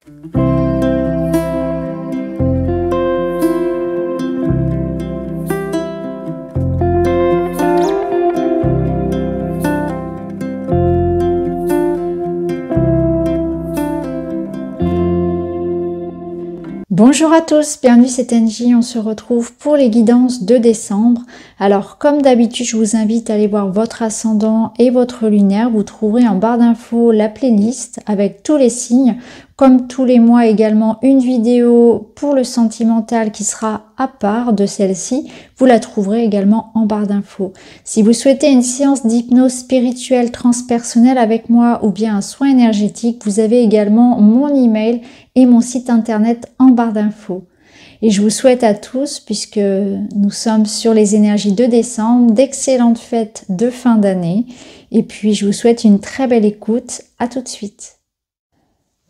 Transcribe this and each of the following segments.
Bonjour à tous, bienvenue c'est NJ, on se retrouve pour les guidances de décembre. Alors comme d'habitude je vous invite à aller voir votre ascendant et votre lunaire, vous trouverez en barre d'infos la playlist avec tous les signes. Comme tous les mois également une vidéo pour le sentimental qui sera à part de celle-ci, vous la trouverez également en barre d'infos. Si vous souhaitez une séance d'hypnose spirituelle transpersonnelle avec moi ou bien un soin énergétique, vous avez également mon email et mon site internet en barre d'infos. Et je vous souhaite à tous, puisque nous sommes sur les énergies de décembre, d'excellentes fêtes de fin d'année. Et puis je vous souhaite une très belle écoute. À tout de suite.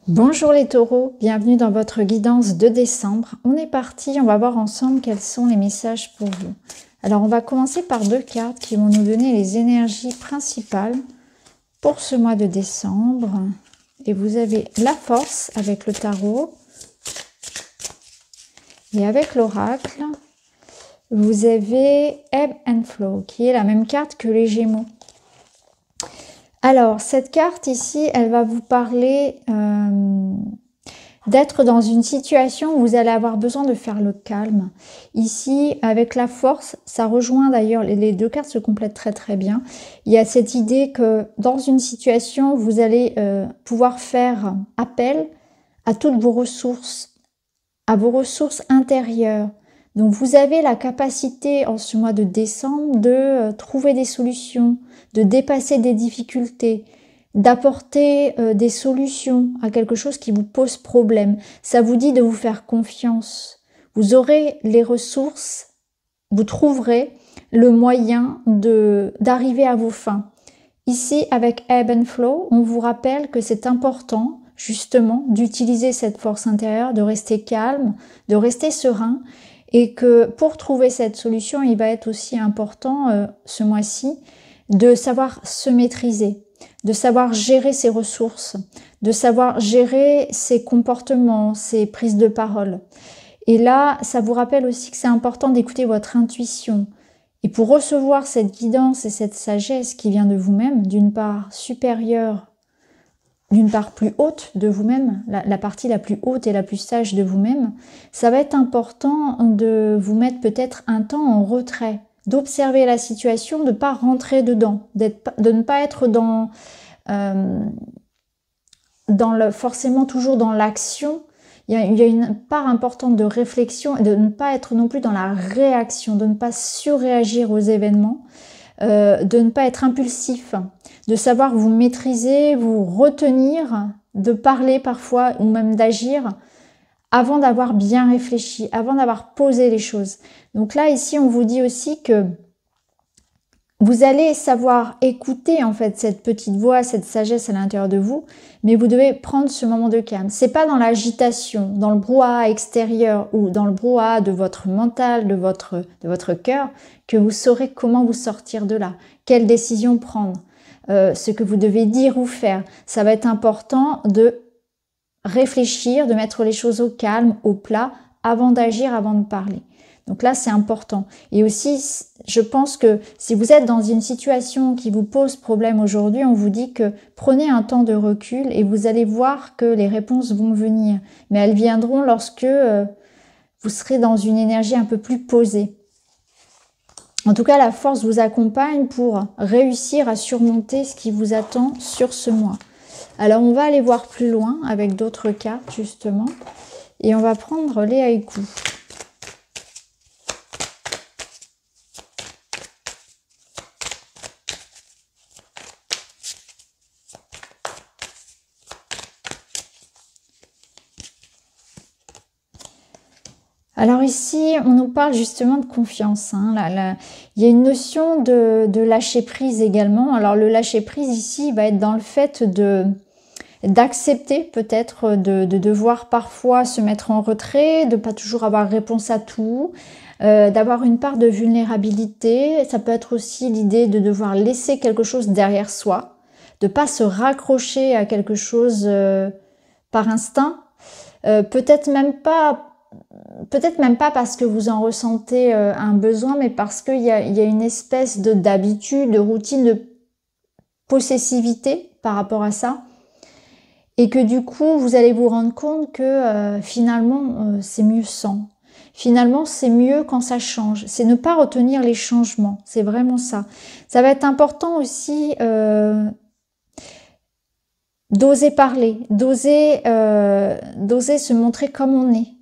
Bonjour les taureaux, bienvenue dans votre guidance de décembre. On est parti, on va voir ensemble quels sont les messages pour vous. Alors on va commencer par deux cartes qui vont nous donner les énergies principales pour ce mois de décembre. Et vous avez la force avec le tarot. Et avec l'oracle, vous avez Ebb and Flow, qui est la même carte que les Gémeaux. Alors, cette carte ici, elle va vous parler d'être dans une situation où vous allez avoir besoin de faire le calme. Ici, avec la force, ça rejoint d'ailleurs, les deux cartes se complètent très très bien. Il y a cette idée que dans une situation, vous allez pouvoir faire appel à toutes vos ressources, à vos ressources intérieures. Donc vous avez la capacité en ce mois de décembre de trouver des solutions, de dépasser des difficultés, d'apporter des solutions à quelque chose qui vous pose problème. Ça vous dit de vous faire confiance. Vous aurez les ressources, vous trouverez le moyen d'arriver à vos fins. Ici, avec Ebb and Flow, on vous rappelle que c'est important justement d'utiliser cette force intérieure, de rester calme, de rester serein. Et que pour trouver cette solution, il va être aussi important ce mois-ci de savoir se maîtriser, de savoir gérer ses ressources, de savoir gérer ses comportements, ses prises de parole. Et là, ça vous rappelle aussi que c'est important d'écouter votre intuition. Et pour recevoir cette guidance et cette sagesse qui vient de vous-même, d'une part supérieure, d'une part plus haute de vous-même, la partie la plus haute et la plus sage de vous-même, ça va être important de vous mettre peut-être un temps en retrait, d'observer la situation, de ne pas rentrer dedans, de ne pas être forcément toujours dans l'action. Il y a une part importante de réflexion et de ne pas être non plus dans la réaction, de ne pas surréagir aux événements, de ne pas être impulsif, de savoir vous maîtriser, vous retenir, de parler parfois ou même d'agir avant d'avoir bien réfléchi, avant d'avoir posé les choses. Donc là, ici, on vous dit aussi que vous allez savoir écouter en fait cette petite voix, cette sagesse à l'intérieur de vous, mais vous devez prendre ce moment de calme. C'est pas dans l'agitation, dans le brouhaha extérieur ou dans le brouhaha de votre mental, de votre cœur, que vous saurez comment vous sortir de là, quelle décision prendre, ce que vous devez dire ou faire. Ça va être important de réfléchir, de mettre les choses au calme, au plat, avant d'agir, avant de parler. Donc là, c'est important. Et aussi, je pense que si vous êtes dans une situation qui vous pose problème aujourd'hui, on vous dit que prenez un temps de recul et vous allez voir que les réponses vont venir. Mais elles viendront lorsque vous serez dans une énergie un peu plus posée. En tout cas, la force vous accompagne pour réussir à surmonter ce qui vous attend sur ce mois. Alors, on va aller voir plus loin avec d'autres cartes, justement. Et on va prendre les haïkus. Alors ici, on nous parle justement de confiance. Il y a une notion de lâcher prise également. Alors le lâcher prise ici va être dans le fait d'accepter peut-être de devoir parfois se mettre en retrait, de pas toujours avoir réponse à tout, d'avoir une part de vulnérabilité. Ça peut être aussi l'idée de devoir laisser quelque chose derrière soi, de pas se raccrocher à quelque chose par instinct, peut-être même pas parce que vous en ressentez un besoin, mais parce qu'il y a une espèce d'habitude, de routine, de possessivité par rapport à ça. Et que du coup, vous allez vous rendre compte que finalement, c'est mieux sans. Finalement, c'est mieux quand ça change. C'est ne pas retenir les changements. C'est vraiment ça. Ça va être important aussi d'oser parler, d'oser se montrer comme on est,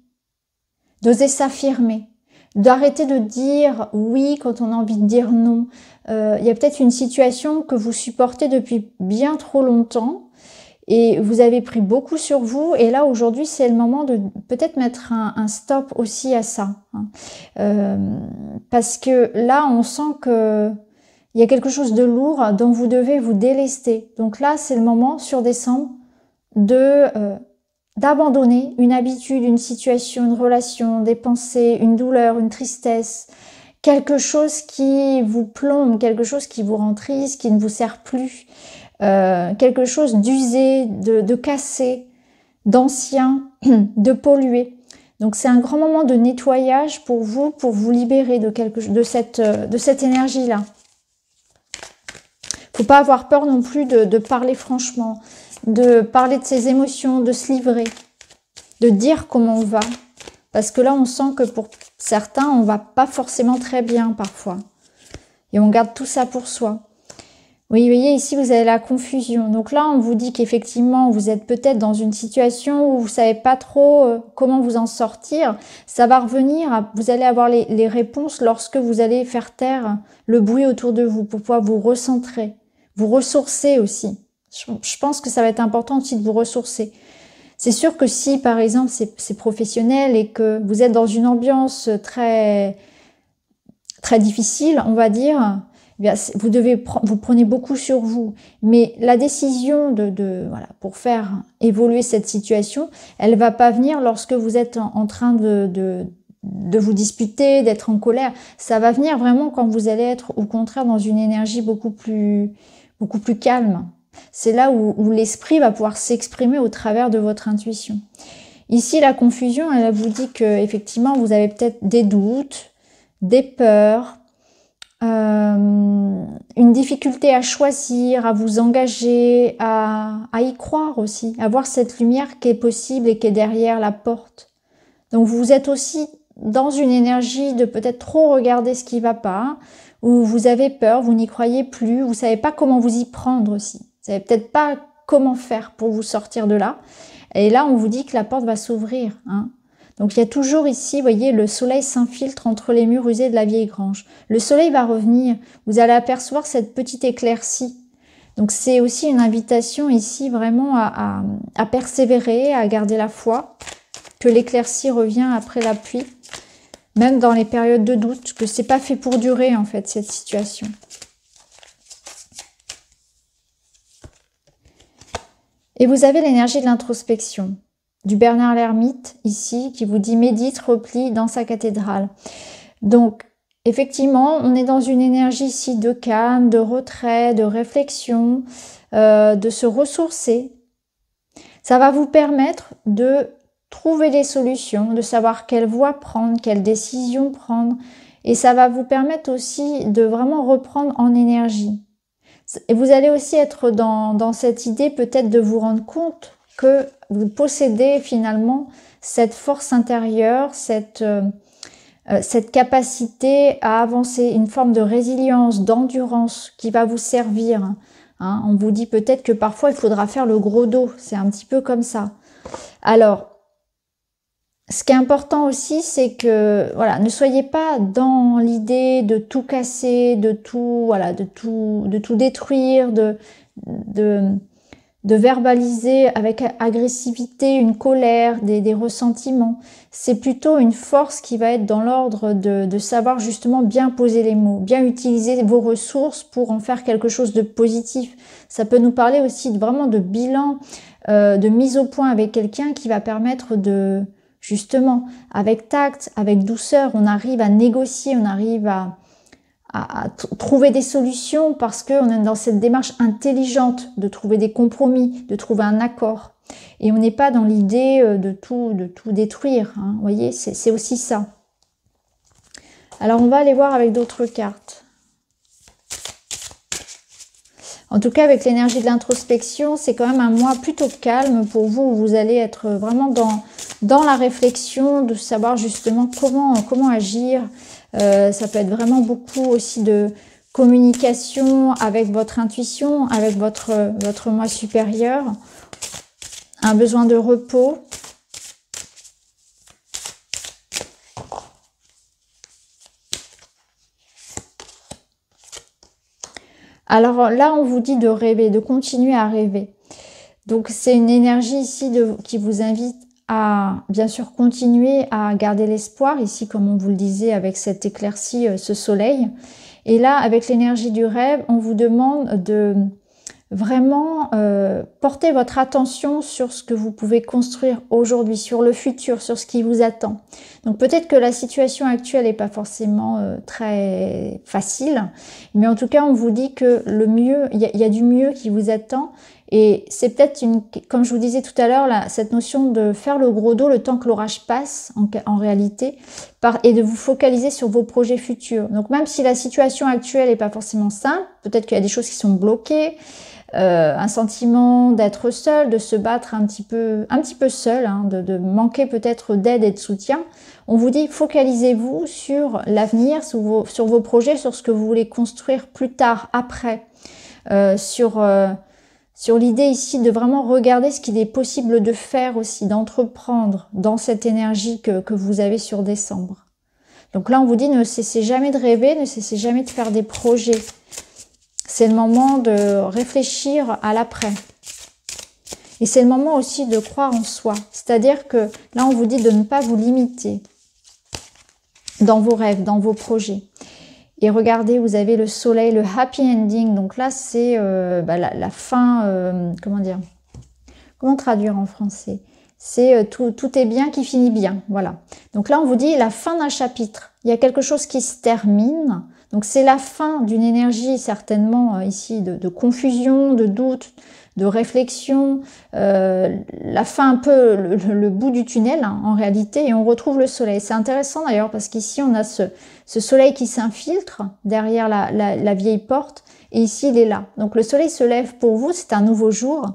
d'oser s'affirmer, d'arrêter de dire oui quand on a envie de dire non. Il y a peut-être une situation que vous supportez depuis bien trop longtemps, et vous avez pris beaucoup sur vous, et là aujourd'hui c'est le moment de peut-être mettre un stop aussi à ça, parce que là on sent que il y a quelque chose de lourd dont vous devez vous délester. Donc là c'est le moment sur décembre d'abandonner une habitude, une situation, une relation, des pensées, une douleur, une tristesse, quelque chose qui vous plombe, quelque chose qui vous rend triste, qui ne vous sert plus. Quelque chose d'usé, de cassé, d'ancien, de pollué. Donc c'est un grand moment de nettoyage pour vous libérer de cette énergie-là. Faut pas avoir peur non plus de parler franchement, de parler de ses émotions, de se livrer, de dire comment on va. Parce que là, on sent que pour certains, on va pas forcément très bien parfois. Et on garde tout ça pour soi. Oui, vous voyez, ici, vous avez la confusion. Donc là, on vous dit qu'effectivement, vous êtes peut-être dans une situation où vous savez pas trop comment vous en sortir. Ça va revenir, vous allez avoir les réponses lorsque vous allez faire taire le bruit autour de vous pour pouvoir vous recentrer, vous ressourcer aussi. Je pense que ça va être important aussi de vous ressourcer. C'est sûr que si, par exemple, c'est professionnel et que vous êtes dans une ambiance très, très difficile, on va dire, vous prenez beaucoup sur vous, mais la décision voilà, pour faire évoluer cette situation, elle va pas venir lorsque vous êtes en train de vous disputer, d'être en colère. Ça va venir vraiment quand vous allez être au contraire dans une énergie beaucoup plus calme. C'est là où l'esprit va pouvoir s'exprimer au travers de votre intuition. Ici, la confusion, elle vous dit que effectivement, vous avez peut-être des doutes, des peurs, une difficulté à choisir, à vous engager, à y croire aussi, à voir cette lumière qui est possible et qui est derrière la porte. Donc vous êtes aussi dans une énergie de peut-être trop regarder ce qui va pas, où vous avez peur, vous n'y croyez plus, vous savez pas comment vous y prendre aussi. Vous savez peut-être pas comment faire pour vous sortir de là. Et là, on vous dit que la porte va s'ouvrir, hein. Donc il y a toujours ici, vous voyez, le soleil s'infiltre entre les murs usés de la vieille grange. Le soleil va revenir, vous allez apercevoir cette petite éclaircie. Donc c'est aussi une invitation ici vraiment à persévérer, à garder la foi, que l'éclaircie revient après la pluie, même dans les périodes de doute, que c'est pas fait pour durer en fait cette situation. Et vous avez l'énergie de l'introspection. Du Bernard l'Ermite, ici, qui vous dit « Médite, replie dans sa cathédrale ». Donc, effectivement, on est dans une énergie ici de calme, de retrait, de réflexion, de se ressourcer. Ça va vous permettre de trouver des solutions, de savoir quelle voie prendre, quelle décision prendre. Et ça va vous permettre aussi de vraiment reprendre en énergie. Et vous allez aussi être dans cette idée peut-être de vous rendre compte que vous possédez finalement cette force intérieure, cette capacité à avancer, une forme de résilience, d'endurance qui va vous servir. Hein, on vous dit peut-être que parfois il faudra faire le gros dos, c'est un petit peu comme ça. Alors, ce qui est important aussi, c'est que voilà, ne soyez pas dans l'idée de tout casser, de tout détruire, de verbaliser avec agressivité une colère, des ressentiments. C'est plutôt une force qui va être dans l'ordre de savoir justement bien poser les mots, bien utiliser vos ressources pour en faire quelque chose de positif. Ça peut nous parler aussi vraiment de bilan, de mise au point avec quelqu'un qui va permettre de, justement, avec tact, avec douceur, on arrive à négocier, on arrive à trouver des solutions parce qu'on est dans cette démarche intelligente de trouver des compromis, de trouver un accord. Et on n'est pas dans l'idée de tout détruire, hein. Vous voyez, c'est aussi ça. Alors, on va aller voir avec d'autres cartes. En tout cas, avec l'énergie de l'introspection, c'est quand même un mois plutôt calme pour vous, où vous allez être vraiment dans la réflexion, de savoir justement comment agir. Ça peut être vraiment beaucoup aussi de communication avec votre intuition, avec votre moi supérieur, un besoin de repos. Alors là, on vous dit de rêver, de continuer à rêver. Donc c'est une énergie ici qui vous invite à bien sûr continuer à garder l'espoir, ici comme on vous le disait avec cette éclaircie, ce soleil. Et là, avec l'énergie du rêve, on vous demande de vraiment porter votre attention sur ce que vous pouvez construire aujourd'hui, sur le futur, sur ce qui vous attend. Donc peut-être que la situation actuelle n'est pas forcément très facile, mais en tout cas on vous dit que le mieux, il y a du mieux qui vous attend. Et c'est peut-être comme je vous disais tout à l'heure, cette notion de faire le gros dos le temps que l'orage passe en réalité, et de vous focaliser sur vos projets futurs. Donc même si la situation actuelle n'est pas forcément simple, peut-être qu'il y a des choses qui sont bloquées, un sentiment d'être seul, de se battre un petit peu seul, hein, de manquer peut-être d'aide et de soutien. On vous dit focalisez-vous sur l'avenir, sur vos projets, sur ce que vous voulez construire plus tard, après, sur l'idée ici de vraiment regarder ce qu'il est possible de faire aussi, d'entreprendre dans cette énergie que vous avez sur décembre. Donc là, on vous dit ne cessez jamais de rêver, ne cessez jamais de faire des projets. C'est le moment de réfléchir à l'après. Et c'est le moment aussi de croire en soi. C'est-à-dire que là, on vous dit de ne pas vous limiter dans vos rêves, dans vos projets. Et regardez, vous avez le soleil, le happy ending. Donc là, c'est la fin, comment dire? Comment traduire en français? C'est tout est bien qui finit bien. Voilà. Donc là, on vous dit la fin d'un chapitre. Il y a quelque chose qui se termine. Donc c'est la fin d'une énergie certainement ici de confusion, de doute, de réflexion, la fin un peu, le bout du tunnel hein, en réalité, et on retrouve le soleil. C'est intéressant d'ailleurs parce qu'ici on a ce soleil qui s'infiltre derrière la vieille porte, et ici il est là. Donc le soleil se lève pour vous, c'est un nouveau jour.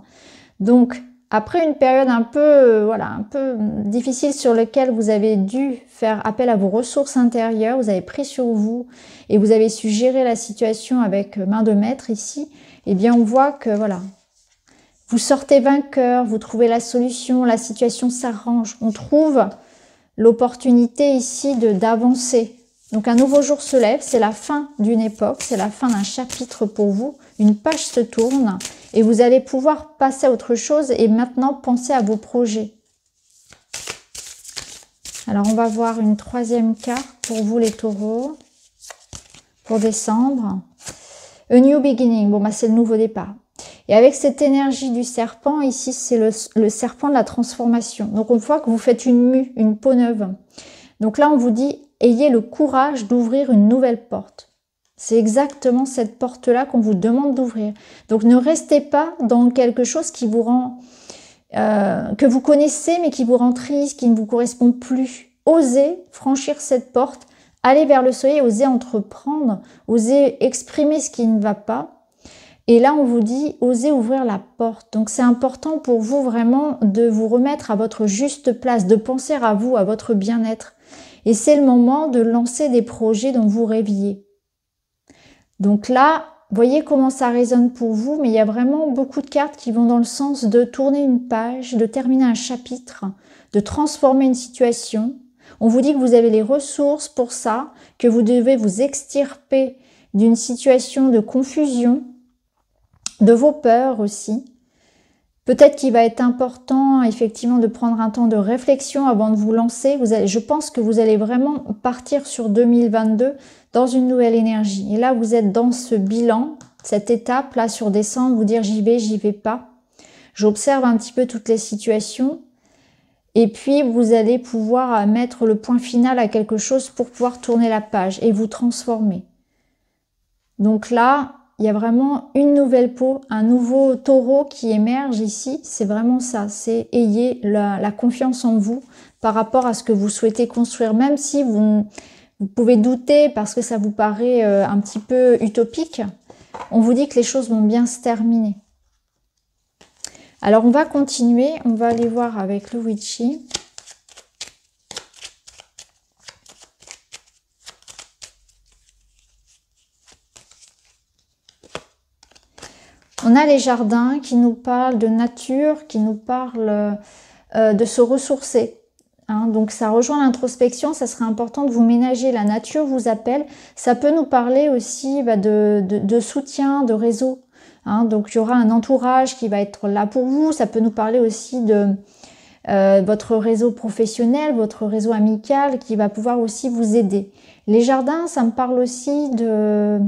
Donc après une période un peu difficile sur laquelle vous avez dû faire appel à vos ressources intérieures, vous avez pris sur vous et vous avez su gérer la situation avec main de maître ici, eh bien on voit que voilà, vous sortez vainqueur, vous trouvez la solution, la situation s'arrange, on trouve l'opportunité ici d'avancer. Donc un nouveau jour se lève, c'est la fin d'une époque, c'est la fin d'un chapitre pour vous, une page se tourne et vous allez pouvoir passer à autre chose et maintenant penser à vos projets. Alors on va voir une troisième carte pour vous les taureaux, pour décembre. A new beginning, bon bah c'est le nouveau départ. Et avec cette énergie du serpent, ici c'est le serpent de la transformation. Donc on voit que vous faites une mue, une peau neuve. Donc là on vous dit, ayez le courage d'ouvrir une nouvelle porte. C'est exactement cette porte-là qu'on vous demande d'ouvrir. Donc ne restez pas dans quelque chose qui vous rend, que vous connaissez mais qui vous rend triste, qui ne vous correspond plus. Osez franchir cette porte, aller vers le soleil, osez entreprendre, osez exprimer ce qui ne va pas. Et là, on vous dit, osez ouvrir la porte. Donc, c'est important pour vous vraiment de vous remettre à votre juste place, de penser à vous, à votre bien-être. Et c'est le moment de lancer des projets dont vous rêviez. Donc là, voyez comment ça résonne pour vous, mais il y a vraiment beaucoup de cartes qui vont dans le sens de tourner une page, de terminer un chapitre, de transformer une situation. On vous dit que vous avez les ressources pour ça, que vous devez vous extirper d'une situation de confusion, de vos peurs aussi. Peut-être qu'il va être important effectivement de prendre un temps de réflexion avant de vous lancer. Je pense que vous allez vraiment partir sur 2022 dans une nouvelle énergie. Et là, vous êtes dans ce bilan, cette étape là sur décembre, vous dire j'y vais pas. J'observe un petit peu toutes les situations. Et puis, vous allez pouvoir mettre le point final à quelque chose pour pouvoir tourner la page et vous transformer. Donc là, il y a vraiment une nouvelle peau, un nouveau taureau qui émerge ici. C'est vraiment ça, c'est ayez la confiance en vous par rapport à ce que vous souhaitez construire. Même si vous pouvez douter parce que ça vous paraît un petit peu utopique, on vous dit que les choses vont bien se terminer. Alors on va continuer, on va aller voir avec le Witchy. On a les jardins qui nous parlent de nature, qui nous parlent de se ressourcer. Hein. Donc ça rejoint l'introspection, ça serait important de vous ménager. La nature vous appelle. Ça peut nous parler aussi de soutien, de réseau. Hein. Donc il y aura un entourage qui va être là pour vous. Ça peut nous parler aussi de votre réseau professionnel, votre réseau amical qui va pouvoir aussi vous aider. Les jardins, ça me parle aussi de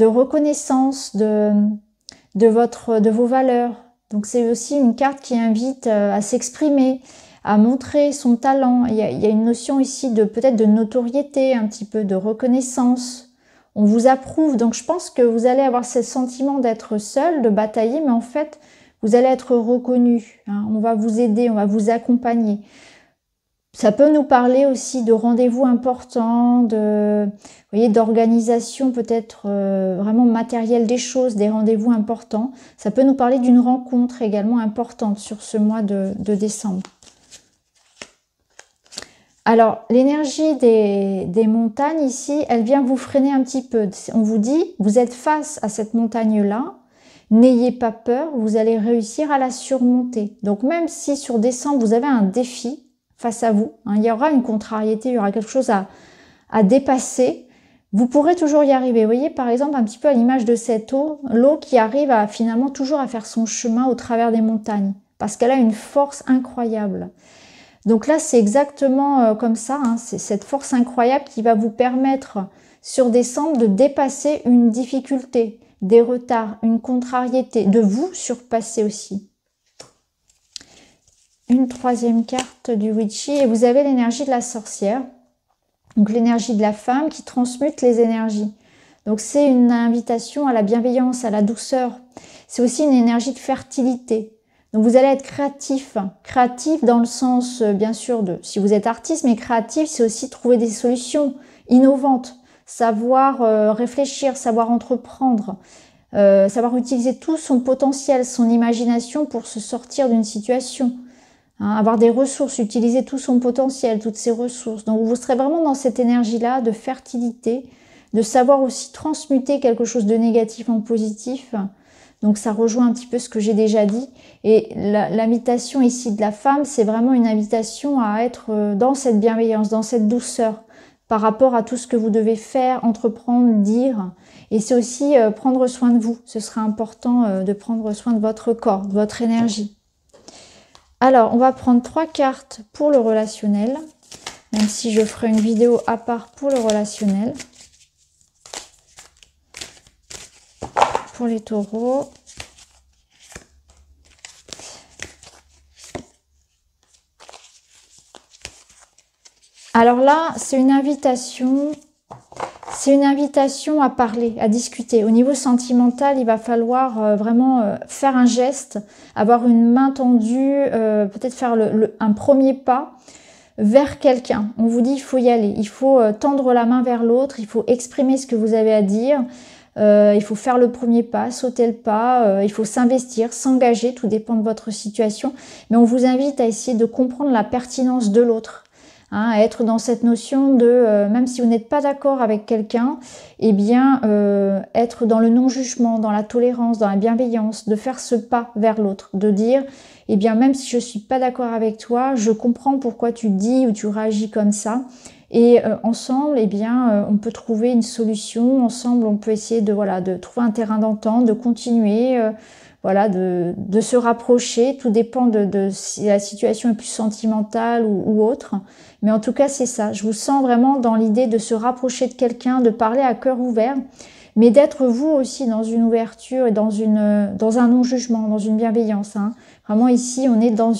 reconnaissance, de vos valeurs. Donc c'est aussi une carte qui invite à s'exprimer, à montrer son talent. Il y a une notion ici de peut-être de notoriété, un petit peu de reconnaissance. On vous approuve, donc je pense que vous allez avoir ce sentiment d'être seul, de batailler, mais en fait, vous allez être reconnu. Hein. On va vous aider, on va vous accompagner. Ça peut nous parler aussi de rendez-vous importants, d'organisation peut-être vraiment matérielle des choses, des rendez-vous importants. Ça peut nous parler d'une rencontre également importante sur ce mois de décembre. Alors, l'énergie des montagnes ici, elle vient vous freiner un petit peu. On vous dit, vous êtes face à cette montagne-là, n'ayez pas peur, vous allez réussir à la surmonter. Donc, même si sur décembre, vous avez un défi, face à vous, hein, il y aura une contrariété, il y aura quelque chose à dépasser, vous pourrez toujours y arriver. Vous voyez, par exemple, un petit peu à l'image de cette eau, l'eau qui arrive à finalement toujours à faire son chemin au travers des montagnes, parce qu'elle a une force incroyable. Donc là, c'est exactement comme ça, hein, c'est cette force incroyable qui va vous permettre sur décembre de dépasser une difficulté, des retards, une contrariété, de vous surpasser aussi. Une troisième carte du Witchy et vous avez l'énergie de la sorcière, donc l'énergie de la femme qui transmute les énergies. Donc c'est une invitation à la bienveillance, à la douceur. C'est aussi une énergie de fertilité. Donc vous allez être créatif dans le sens bien sûr de, si vous êtes artiste, mais créatif c'est aussi trouver des solutions innovantes, savoir réfléchir, savoir entreprendre, savoir utiliser tout son potentiel, son imagination pour se sortir d'une situation. Hein, avoir des ressources, utiliser tout son potentiel, toutes ses ressources. Donc vous serez vraiment dans cette énergie-là de fertilité, de savoir aussi transmuter quelque chose de négatif en positif. Donc ça rejoint un petit peu ce que j'ai déjà dit. Et l'invitation ici de la femme, c'est vraiment une invitation à être dans cette bienveillance, dans cette douceur par rapport à tout ce que vous devez faire, entreprendre, dire. Et c'est aussi prendre soin de vous. Ce sera important de prendre soin de votre corps, de votre énergie. Alors, on va prendre 3 cartes pour le relationnel, même si je ferai une vidéo à part pour le relationnel. Pour les taureaux. Alors là, c'est une invitation à parler, à discuter. Au niveau sentimental, il va falloir vraiment faire un geste, avoir une main tendue, peut-être faire un premier pas vers quelqu'un. On vous dit il faut y aller, il faut tendre la main vers l'autre, il faut exprimer ce que vous avez à dire, il faut faire le premier pas, sauter le pas, il faut s'investir, s'engager, tout dépend de votre situation. Mais on vous invite à essayer de comprendre la pertinence de l'autre. Hein, à être dans cette notion de, même si vous n'êtes pas d'accord avec quelqu'un, eh bien, être dans le non-jugement, dans la tolérance, dans la bienveillance, de faire ce pas vers l'autre, de dire, eh bien, même si je suis pas d'accord avec toi, je comprends pourquoi tu dis ou tu réagis comme ça. Et ensemble, eh bien, on peut trouver une solution. Ensemble, on peut essayer de trouver un terrain d'entente, de continuer, de se rapprocher. Tout dépend de si la situation est plus sentimentale ou autre. Mais en tout cas, c'est ça. Je vous sens vraiment dans l'idée de se rapprocher de quelqu'un, de parler à cœur ouvert, mais d'être vous aussi dans une ouverture et dans un non-jugement, dans une bienveillance. Hein. Vraiment ici, on est dans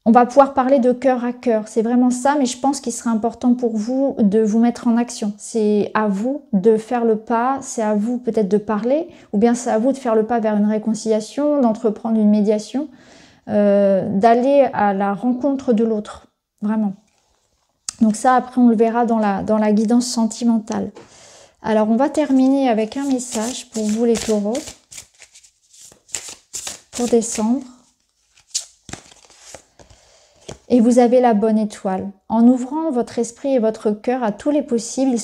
On va pouvoir parler de cœur à cœur, c'est vraiment ça, mais je pense qu'il serait important pour vous de vous mettre en action. C'est à vous de faire le pas, c'est à vous peut-être de parler, ou bien c'est à vous de faire le pas vers une réconciliation, d'entreprendre une médiation, d'aller à la rencontre de l'autre, vraiment. Donc ça, après, on le verra dans la guidance sentimentale. Alors, on va terminer avec un message pour vous les taureaux, pour décembre. Et vous avez la bonne étoile. En ouvrant votre esprit et votre cœur à tous les possibles,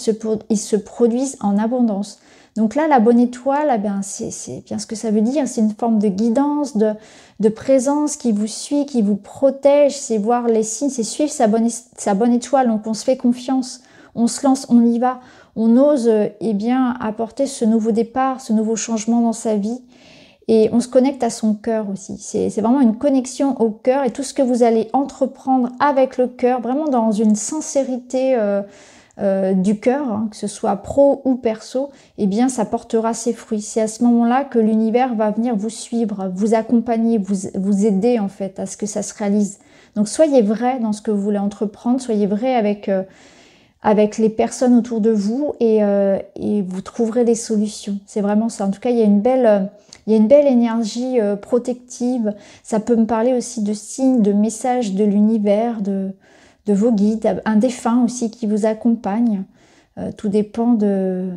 ils se produisent en abondance. Donc là, la bonne étoile, eh bien, c'est bien ce que ça veut dire. C'est une forme de guidance, de présence qui vous suit, qui vous protège. C'est voir les signes, c'est suivre sa bonne étoile. Donc on se fait confiance, on se lance, on y va. On ose eh bien, apporter ce nouveau départ, ce nouveau changement dans sa vie. Et on se connecte à son cœur aussi. C'est vraiment une connexion au cœur et tout ce que vous allez entreprendre avec le cœur, vraiment dans une sincérité du cœur, hein, que ce soit pro ou perso, eh bien ça portera ses fruits. C'est à ce moment-là que l'univers va venir vous suivre, vous accompagner, vous aider en fait à ce que ça se réalise. Donc soyez vrai dans ce que vous voulez entreprendre, soyez vrai avec les personnes autour de vous et vous trouverez des solutions. C'est vraiment ça. En tout cas, il y a une belle énergie protective. Ça peut me parler aussi de signes, de messages de l'univers, de vos guides, un défunt aussi qui vous accompagne. Tout dépend de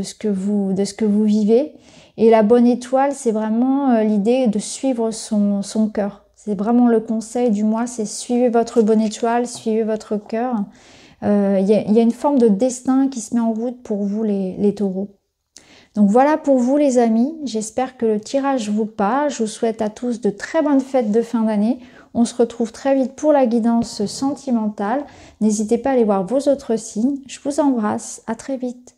ce que vous vivez. Et la bonne étoile, c'est vraiment l'idée de suivre son cœur. C'est vraiment le conseil du mois, c'est suivez votre bonne étoile, suivez votre cœur. Y a une forme de destin qui se met en route pour vous les taureaux. Donc voilà pour vous les amis, j'espère que le tirage vous parle. Je vous souhaite à tous de très bonnes fêtes de fin d'année. On se retrouve très vite pour la guidance sentimentale. N'hésitez pas à aller voir vos autres signes. Je vous embrasse, à très vite.